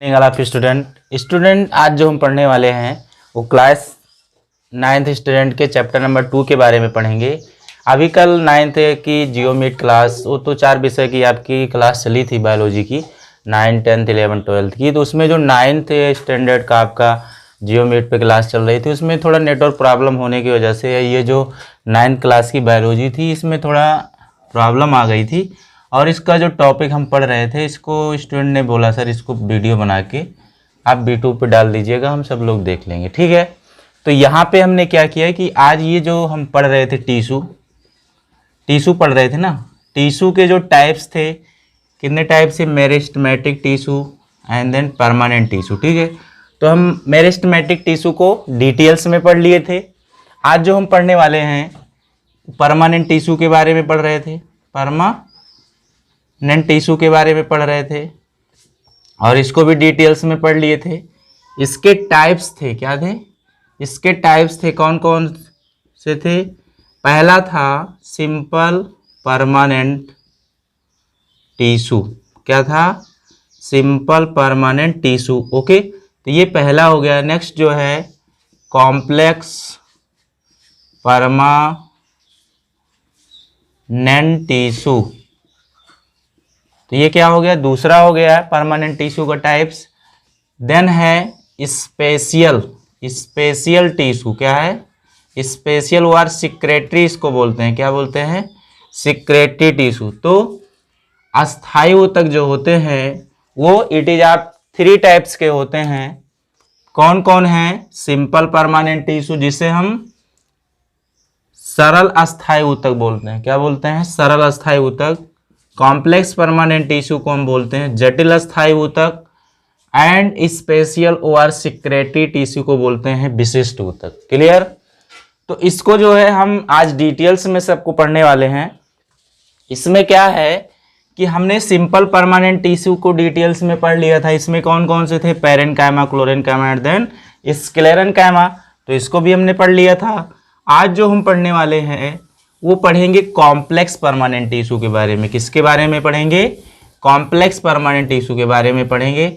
आप स्टूडेंट आज जो हम पढ़ने वाले हैं वो क्लास 9th स्टूडेंट के चैप्टर नंबर 2 के बारे में पढ़ेंगे। अभी कल 9th की जियोमेट क्लास, वो तो 4 विषय की आपकी क्लास चली थी बायोलॉजी की, 9, 10, 11, 12 की। तो उसमें जो 9th स्टैंडर्ड का आपका जियोमेट पे क्लास चल रही थी, उसमें थोड़ा नेटवर्क प्रॉब्लम होने की वजह से ये जो 9th क्लास की बायोलॉजी थी इसमें थोड़ा प्रॉब्लम आ गई थी। और इसका जो टॉपिक हम पढ़ रहे थे, इसको स्टूडेंट ने बोला सर इसको वीडियो बना के आप यूट्यूब पे डाल दीजिएगा, हम सब लोग देख लेंगे, ठीक है। तो यहाँ पे हमने क्या किया कि आज ये जो हम पढ़ रहे थे टिश्यू पढ़ रहे थे ना, टिश्यू के जो टाइप्स थे, कितने टाइप्स है, meristematic tissue and then permanent tissue, ठीक है। तो हम मेरिस्टेमेटिक टिश्यू को डिटेल्स में पढ़ लिए थे। आज जो हम पढ़ने वाले हैं परमानेंट टिश्यू के बारे में पढ़ रहे थे, परमानेंट टिश्यू के बारे में पढ़ रहे थे और इसको भी डिटेल्स में पढ़ लिए थे। इसके टाइप्स थे, क्या थे, इसके टाइप्स थे, कौन कौन से थे। पहला था सिंपल परमानेंट टिश्यू, क्या था, सिंपल परमानेंट टिश्यू, ओके। तो ये पहला हो गया। नेक्स्ट जो है कॉम्प्लेक्स परमानेंट टिश्यू, तो ये क्या हो गया, दूसरा हो गया परमानेंट टिश्यू का टाइप्स। देन है स्पेशियल टिश्यू, क्या है, स्पेशियल और सिक्रेटरी इसको बोलते हैं, क्या बोलते हैं, सिक्रेटरी टिश्यू। तो अस्थायी ऊतक जो होते हैं वो इट इज आप 3 टाइप्स के होते हैं। कौन कौन है, सिंपल परमानेंट टिश्यू जिसे हम सरल अस्थायी ऊतक बोलते हैं, क्या बोलते हैं, सरल अस्थायी ऊतक। कॉम्प्लेक्स परमानेंट टिश्यू को हम बोलते हैं जटिल अस्थायी ऊतक। एंड स्पेशियल और सिक्रेटरी टिश्यू को बोलते हैं विशिष्ट ऊतक। क्लियर। तो इसको जो है हम आज डिटेल्स में सबको पढ़ने वाले हैं। इसमें क्या है कि हमने सिंपल परमानेंट टिश्यू को डिटेल्स में पढ़ लिया था। इसमें कौन कौन से थे, parenchyma, collenchyma and then sclerenchyma, तो इसको भी हमने पढ़ लिया था। आज जो हम पढ़ने वाले हैं वो पढ़ेंगे कॉम्प्लेक्स परमानेंट टिश्यू के बारे में। किसके बारे में पढ़ेंगे, कॉम्प्लेक्स परमानेंट टिश्यू के बारे में पढ़ेंगे।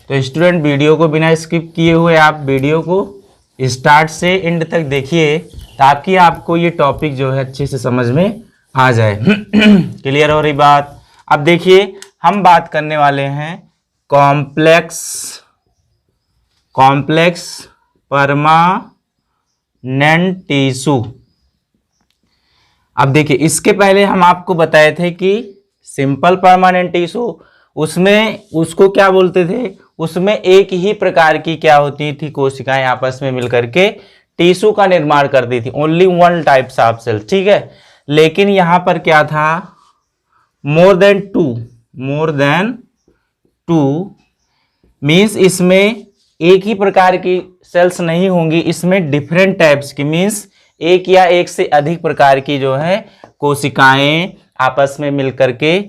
तो स्टूडेंट वीडियो को बिना स्किप किए हुए आप वीडियो को स्टार्ट से एंड तक देखिए ताकि आपको ये टॉपिक जो है अच्छे से समझ में आ जाए। क्लियर हो रही बात। अब देखिए हम बात करने वाले हैं कॉम्प्लेक्स परमानेंट टिश्यू। अब देखिए इसके पहले हम आपको बताए थे कि सिंपल परमानेंट टिश्यू, उसमें उसको क्या बोलते थे, उसमें एक ही प्रकार की क्या होती थी, कोशिकाएं आपस में मिलकर के टिश्यू का निर्माण करती थी, only one types of cell, ठीक है। लेकिन यहां पर क्या था, मोर देन टू मीन्स इसमें एक ही प्रकार की सेल्स नहीं होंगी, इसमें डिफरेंट टाइप्स की, मीन्स एक या एक से अधिक प्रकार की जो है कोशिकाएं आपस में मिलकर के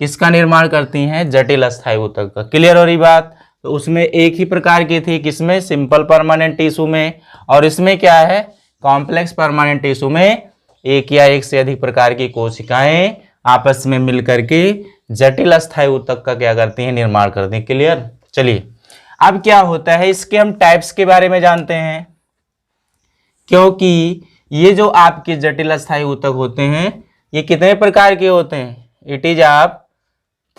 किसका निर्माण करती हैं, जटिल अस्थायी ऊतक का। क्लियर हो रही बात। तो उसमें एक ही प्रकार की थी, किसमें, सिंपल परमानेंट टिश्यू में। और इसमें क्या है, कॉम्प्लेक्स परमानेंट टिश्यू में एक या एक से अधिक प्रकार की कोशिकाएं आपस में मिलकर के जटिल अस्थायी ऊतक का क्या करती हैं, निर्माण करती हैं। क्लियर। चलिए अब क्या होता है, इसके हम टाइप्स के बारे में जानते हैं। क्योंकि ये जो आपके जटिल अस्थायी ऊतक होते हैं ये कितने प्रकार के होते हैं, इट इज आप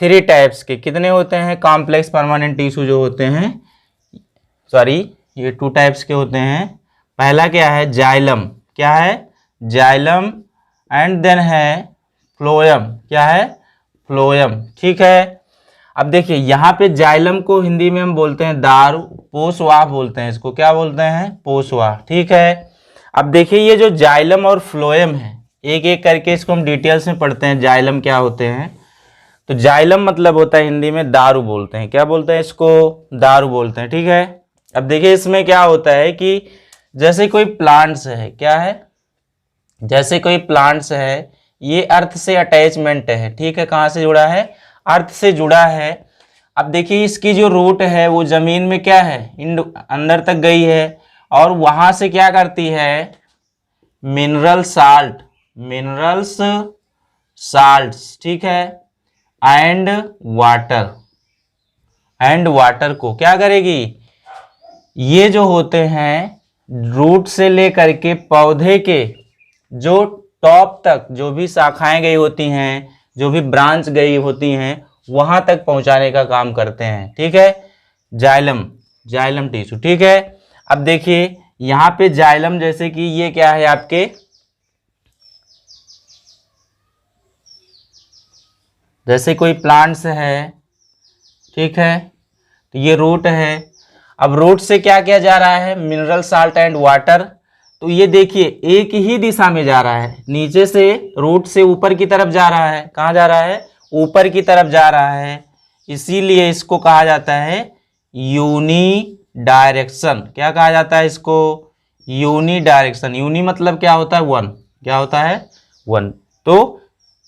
3 टाइप्स के। कितने होते हैं, कॉम्प्लेक्स परमानेंट टिश्यू जो होते हैं, सॉरी ये 2 टाइप्स के होते हैं। पहला क्या है, जाइलम, क्या है, जाइलम। एंड देन है फ्लोएम, क्या है, फ्लोएम, ठीक है। अब देखिए यहाँ पे जाइलम को हिंदी में हम बोलते हैं दारू, पोषवाह बोलते हैं इसको, क्या बोलते हैं, पोषवाह, ठीक है। अब देखिए ये जो जाइलम और फ्लोएम है, एक एक करके इसको हम डिटेल्स में पढ़ते हैं। जाइलम क्या होते हैं, तो जाइलम मतलब होता है हिंदी में दारू बोलते हैं, क्या बोलते हैं इसको, दारू बोलते हैं, ठीक है। अब देखिए इसमें क्या होता है कि जैसे कोई प्लांट्स है, क्या है, जैसे कोई प्लांट्स है, ये अर्थ से अटैचमेंट है, ठीक है। कहाँ से जुड़ा है, अर्थ से जुड़ा है। अब देखिए इसकी जो रूट है वो जमीन में क्या है, अंदर तक गई है और वहां से क्या करती है, मिनरल्स साल्ट्स, ठीक है, एंड वाटर, एंड वाटर को क्या करेगी, ये जो होते हैं रूट से लेकर के पौधे के जो टॉप तक जो भी शाखाएं गई होती हैं, जो भी ब्रांच गई होती हैं, वहां तक पहुंचाने का काम करते हैं। ठीक है, जाइलम टिश्यू। ठीक है, अब देखिए यहाँ पे जाइलम, जैसे कि ये क्या है आपके, जैसे कोई प्लांट्स है, ठीक है, तो ये रूट है। अब रूट से क्या किया जा रहा है, मिनरल साल्ट एंड वाटर। तो ये देखिए एक ही दिशा में जा रहा है, नीचे से रूट से ऊपर की तरफ जा रहा है। कहाँ जा रहा है, ऊपर की तरफ जा रहा है, इसीलिए इसको कहा जाता है यूनी डायरेक्शन। क्या कहा जाता है इसको, यूनी डायरेक्शन। यूनी मतलब क्या होता है, वन। क्या होता है, वन। तो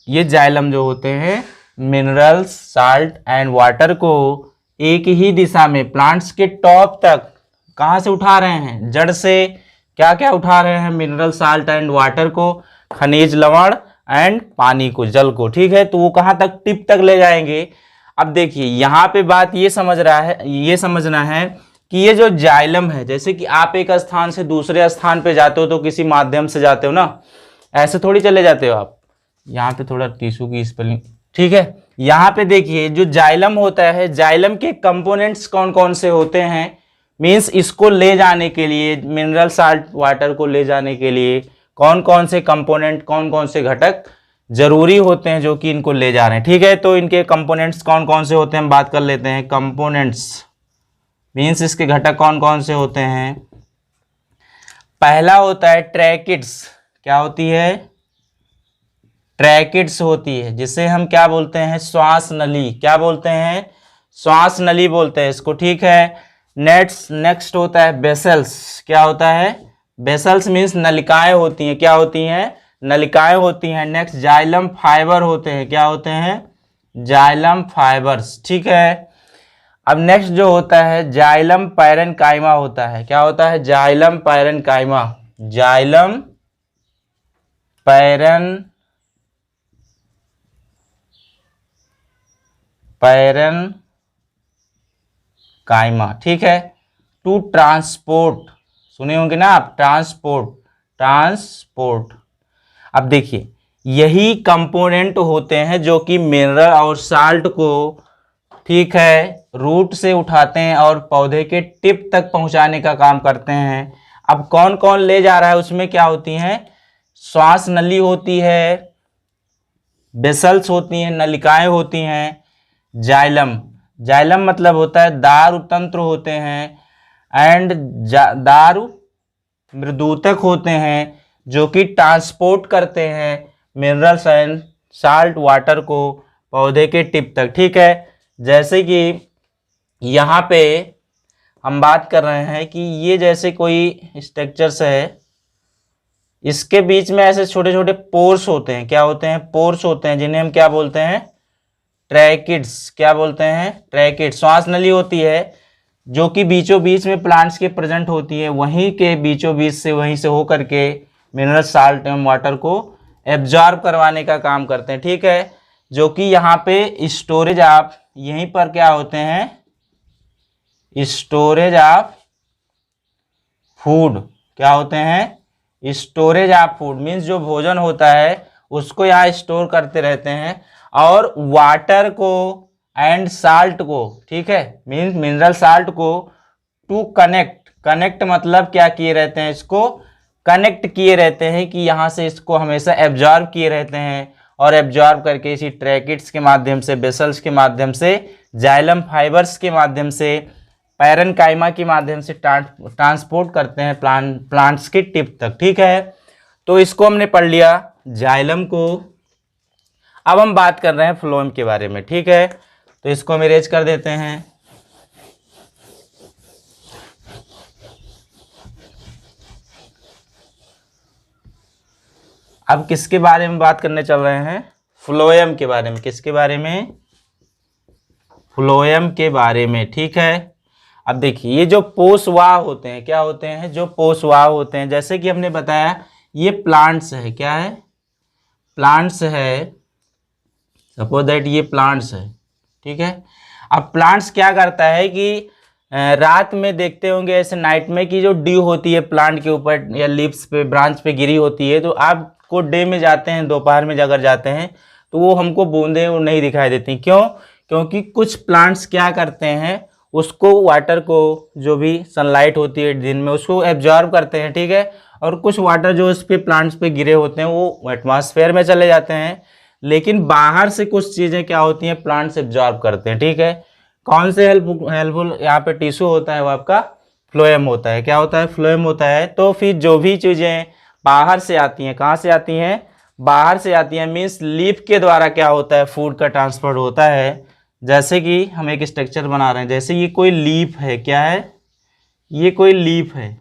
ये जाइलम जो होते हैं मिनरल्स साल्ट एंड वाटर को एक ही दिशा में प्लांट्स के टॉप तक कहाँ से उठा रहे हैं, जड़ से क्या क्या उठा रहे हैं, मिनरल साल्ट एंड वाटर को, खनिज लवण एंड पानी को, जल को। ठीक है, तो वो कहाँ तक, टिप तक ले जाएंगे। अब देखिए यहाँ पे बात ये समझना है कि ये जो जाइलम है, जैसे कि आप एक स्थान से दूसरे स्थान पे जाते हो तो किसी माध्यम से जाते हो ना, ऐसे थोड़ी चले जाते हो आप। यहाँ पे थोड़ा टिश्यू की स्पेलिंग, ठीक है। यहाँ पे देखिए जो जाइलम होता है, जाइलम के कंपोनेंट्स कौन कौन से होते हैं, मीन्स इसको ले जाने के लिए, मिनरल साल्ट वाटर को ले जाने के लिए कौन कौन से कंपोनेंट, कौन कौन से घटक जरूरी होते हैं जो कि इनको ले जा रहे हैं। ठीक है, तो इनके कंपोनेंट्स कौन कौन से होते हैं, हम बात कर लेते हैं। कंपोनेंट्स मीन्स इसके घटक कौन कौन से होते हैं। पहला होता है ट्रैकिड्स। क्या होती है, ट्रैकिड्स होती है, जिसे हम क्या बोलते हैं, श्वास नली। क्या बोलते हैं, श्वास नली बोलते हैं इसको। ठीक है, नेक्स्ट होता है बेसल्स। क्या होता है, बेसल्स मीन्स नलिकाएं होती हैं। क्या होती हैं, नलिकाएं होती हैं। नेक्स्ट जाइलम फाइबर होते हैं। क्या होते हैं, जाइलम फाइबर्स। ठीक है, अब नेक्स्ट जो होता है जाइलम पैरेन्काइमा होता है। क्या होता है, जाइलम पैरेन्काइमा। Xylem parenchyma. ठीक है, टू ट्रांसपोर्ट, सुने होंगे ना आप, ट्रांसपोर्ट। अब देखिए यही कंपोनेंट होते हैं जो कि मिनरल और साल्ट को, ठीक है, रूट से उठाते हैं और पौधे के टिप तक पहुंचाने का काम करते हैं। अब कौन कौन ले जा रहा है, उसमें क्या होती हैं, श्वास नली होती है, बेसल्स होती हैं, नलिकाएं होती हैं, जाइलम मतलब होता है दारु तंत्र होते हैं, एंड दारु मृदुतक होते हैं जो कि ट्रांसपोर्ट करते हैं मिनरल्स एंड साल्ट वाटर को पौधे के टिप तक। ठीक है, जैसे कि यहाँ पे हम बात कर रहे हैं कि ये जैसे कोई स्ट्रक्चर्स है, इसके बीच में ऐसे छोटे छोटे पोर्स होते हैं। क्या होते हैं, पोर्स होते हैं, जिन्हें हम क्या बोलते हैं, ट्रैकिड्स। क्या बोलते हैं, ट्रैकिड्स। श्वास नली होती है जो कि बीचों बीच में प्लांट्स के प्रेजेंट होती है, वहीं के बीचों बीच से, वहीं से होकर के मिनरल साल्ट एवं वाटर को एब्जॉर्ब करवाने का काम करते हैं। ठीक है, जो कि यहाँ पे स्टोरेज ऑफ, यहीं पर क्या होते हैं, स्टोरेज ऑफ फूड। क्या होते हैं, स्टोरेज ऑफ फूड मीन्स जो भोजन होता है उसको यहाँ स्टोर करते रहते हैं, और वाटर को एंड साल्ट को, ठीक है, मीन्स मिनरल साल्ट को टू कनेक्ट मतलब क्या किए रहते हैं, इसको कनेक्ट किए रहते हैं कि यहाँ से इसको हमेशा एब्जॉर्ब किए रहते हैं, और एब्जॉर्ब करके इसी ट्रैकिड्स के माध्यम से, बेसल्स के माध्यम से, जाइलम फाइबर्स के माध्यम से, पैरेन्काइमा के माध्यम से ट्रांसपोर्ट करते हैं प्लांट्स के टिप तक। ठीक है, तो इसको हमने पढ़ लिया जाइलम को। अब हम बात कर रहे हैं फ्लोएम के बारे में। ठीक है, तो इसको हम इरेज कर देते हैं। अब किसके बारे में बात करने चल रहे हैं, फ्लोएम के बारे में। किसके बारे में, फ्लोएम के बारे में। ठीक है, अब देखिए ये जो पोषवाह होते हैं, क्या होते हैं, जो पोषवाह होते हैं, जैसे कि हमने बताया ये प्लांट्स है। क्या है, प्लांट्स है, सपोज दैट ये प्लांट्स है। ठीक है, अब प्लांट्स क्या करता है कि रात में देखते होंगे ऐसे नाइट में कि जो ड्यू होती है प्लांट के ऊपर या लीव्स पे ब्रांच पे गिरी होती है, तो आपको डे में जाते हैं, दोपहर में अगर जाते हैं तो वो हमको बूंदें वो नहीं दिखाई देती। क्यों? क्योंकि कुछ प्लांट्स क्या करते हैं, उसको वाटर को, जो भी सनलाइट होती है दिन में, उसको एब्जॉर्ब करते हैं, ठीक है। और कुछ वाटर जो उस पे प्लांट्स पे गिरे होते हैं वो एटमॉस्फेयर में चले जाते हैं, लेकिन बाहर से कुछ चीज़ें क्या होती हैं, प्लांट्स एब्जॉर्ब करते हैं, ठीक है। कौन से हेल्पफुल यहाँ पे टिश्यू होता है, वो आपका फ्लोएम होता है। क्या होता है? फ्लोएम होता है। तो फिर जो भी चीज़ें बाहर से आती हैं, कहाँ से आती हैं? बाहर से आती हैं, मीन्स लीफ के द्वारा क्या होता है, फूड का ट्रांसफर होता है। जैसे कि हम एक स्ट्रक्चर बना रहे हैं, जैसे ये कोई लीफ है, क्या है? ये कोई लीफ है।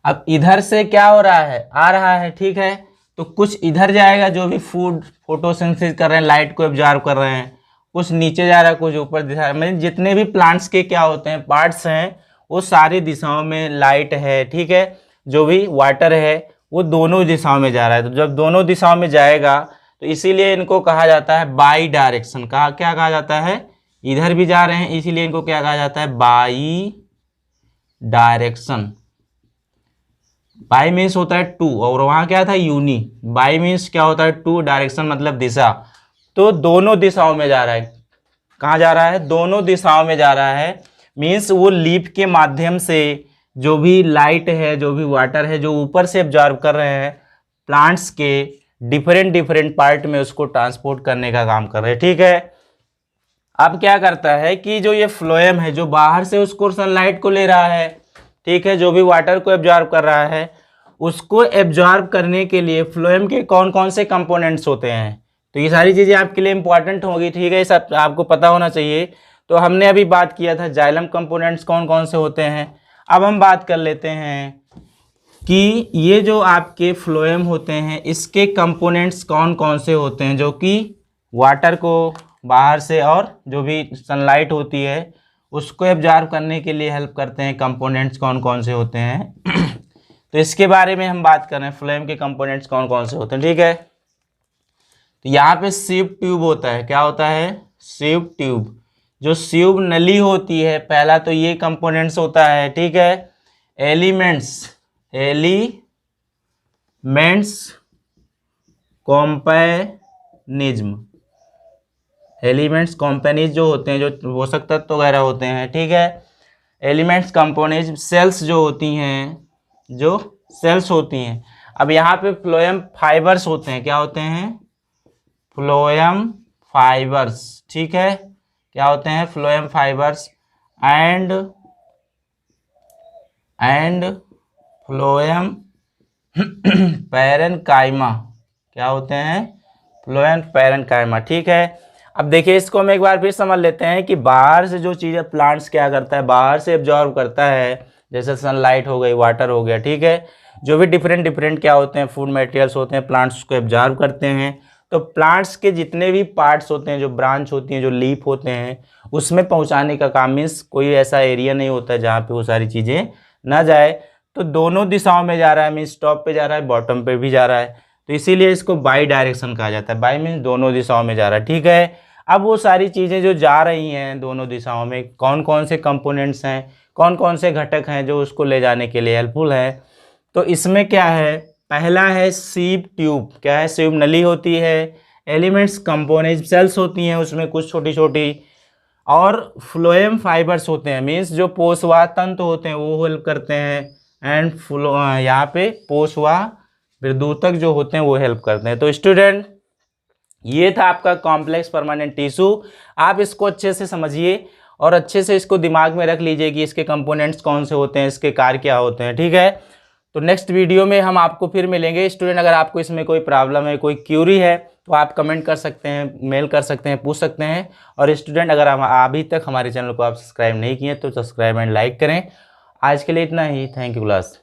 अब इधर से क्या हो रहा है, आ रहा है, ठीक है। तो कुछ इधर जाएगा, जो भी फूड फोटोसिंथेसिस कर रहे हैं, लाइट को एब्जॉर्ब कर रहे हैं, कुछ नीचे जा रहा है, कुछ ऊपर दिखा रहा है। मतलब जितने भी प्लांट्स के क्या होते हैं, पार्ट्स हैं, वो सारी दिशाओं में लाइट है, ठीक है। जो भी वाटर है वो दोनों दिशाओं में जा रहा है। तो जब दोनों दिशाओं में जाएगा तो इसीलिए इनको कहा जाता है बाई डायरेक्शन। क्या कहा जाता है? इधर भी जा रहे हैं, इसीलिए इनको क्या कहा जाता है? By direction. बाई मीन्स होता है टू, और वहाँ क्या था? यूनी। बाई मीन्स क्या होता है? टू, डायरेक्शन मतलब दिशा। तो दोनों दिशाओं में जा रहा है। कहाँ जा रहा है? दोनों दिशाओं में जा रहा है। मीन्स वो लीफ के माध्यम से जो भी लाइट है, जो भी वाटर है, जो ऊपर से एब्जॉर्ब कर रहे हैं, प्लांट्स के डिफरेंट पार्ट में उसको ट्रांसपोर्ट करने का काम कर रहे हैं, ठीक है। अब क्या करता है कि जो ये फ्लोएम है, जो बाहर से उसको सनलाइट को ले रहा है, ठीक है, जो भी वाटर को एब्जॉर्ब कर रहा है, उसको एब्जॉर्ब करने के लिए फ्लोएम के कौन कौन से कंपोनेंट्स होते हैं। तो ये सारी चीज़ें आपके लिए इंपॉर्टेंट होगी, ठीक है, सब आपको पता होना चाहिए। तो हमने अभी बात किया था जाइलम कंपोनेंट्स कौन कौन से होते हैं। अब हम बात कर लेते हैं कि ये जो आपके फ्लोएम होते हैं, इसके कंपोनेंट्स कौन कौन से होते हैं, जो कि वाटर को बाहर से और जो भी सनलाइट होती है उसको एब्जॉर्ब करने के लिए हेल्प करते हैं। कंपोनेंट्स कौन कौन से होते हैं तो इसके बारे में हम बात कर रहे हैं, फ्लोएम के कंपोनेंट्स कौन कौन से होते हैं, ठीक है। तो यहाँ पे सीव ट्यूब होता है। क्या होता है? Sieve tube. जो सीव नली होती है, पहला तो ये कंपोनेंट्स होता है, ठीक है। एलिमेंट्स कॉम्पेनिज्म, एलिमेंट्स कॉम्पेनीज जो होते हैं, जो पोषक तत्व वगैरह होते हैं, ठीक है। एलिमेंट्स कंपोनेज, सेल्स जो होती हैं, जो सेल्स होती हैं। अब यहाँ पे फ्लोएम फाइबर्स होते हैं। क्या होते हैं? फ्लोएम फाइबर्स, ठीक है। क्या होते हैं? Phloem fibres and phloem parenchyma. क्या होते हैं? फ्लोएम पैरेन्काइमा, ठीक है। अब देखिए, इसको हम एक बार फिर समझ लेते हैं कि बाहर से जो चीज़ें प्लांट्स क्या करता है, बाहर से एब्जॉर्ब करता है, जैसे सनलाइट हो गई, वाटर हो गया, ठीक है। जो भी डिफरेंट क्या होते हैं, फूड मटेरियल्स होते हैं, प्लांट्स उसको एब्जॉर्ब करते हैं। तो प्लांट्स के जितने भी पार्ट्स होते हैं, जो ब्रांच होती हैं, जो लीफ होते हैं, उसमें पहुंचाने का काम, मीन्स कोई ऐसा एरिया नहीं होता है जहाँ पे वो सारी चीज़ें ना जाए। तो दोनों दिशाओं में जा रहा है, मीन्स टॉप पे जा रहा है, बॉटम पे भी जा रहा है। तो इसीलिए इसको बाई डायरेक्शन कहा जाता है। बाई मीन्स दोनों दिशाओं में जा रहा है, ठीक है। अब वो सारी चीज़ें जो जा रही हैं दोनों दिशाओं में, कौन कौन से कंपोनेंट्स हैं, कौन कौन से घटक हैं जो उसको ले जाने के लिए हेल्पफुल है। तो इसमें क्या है? पहला है सीव ट्यूब। क्या है? सीव नली होती है। एलिमेंट्स कंपोनेंट सेल्स होती हैं, उसमें कुछ छोटी छोटी, और फ्लोएम फाइबर्स होते हैं, मीन्स जो पोषवाह तंतु होते हैं वो हेल्प करते हैं। एंड यहाँ पे पोषवाह विद्युतक जो होते हैं वो हेल्प करते हैं। तो स्टूडेंट, ये था आपका कॉम्प्लेक्स परमानेंट टिश्यू। आप इसको अच्छे से समझिए और अच्छे से इसको दिमाग में रख लीजिए कि इसके कंपोनेंट्स कौन से होते हैं, इसके कार्य क्या होते हैं, ठीक है। तो नेक्स्ट वीडियो में हम आपको फिर मिलेंगे। स्टूडेंट, अगर आपको इसमें कोई प्रॉब्लम है, कोई क्यूरी है, तो आप कमेंट कर सकते हैं, मेल कर सकते हैं, पूछ सकते हैं। और स्टूडेंट, अगर हम अभी तक हमारे चैनल को आप सब्सक्राइब नहीं किए तो सब्सक्राइब एंड लाइक करें। आज के लिए इतना ही। Thank you class.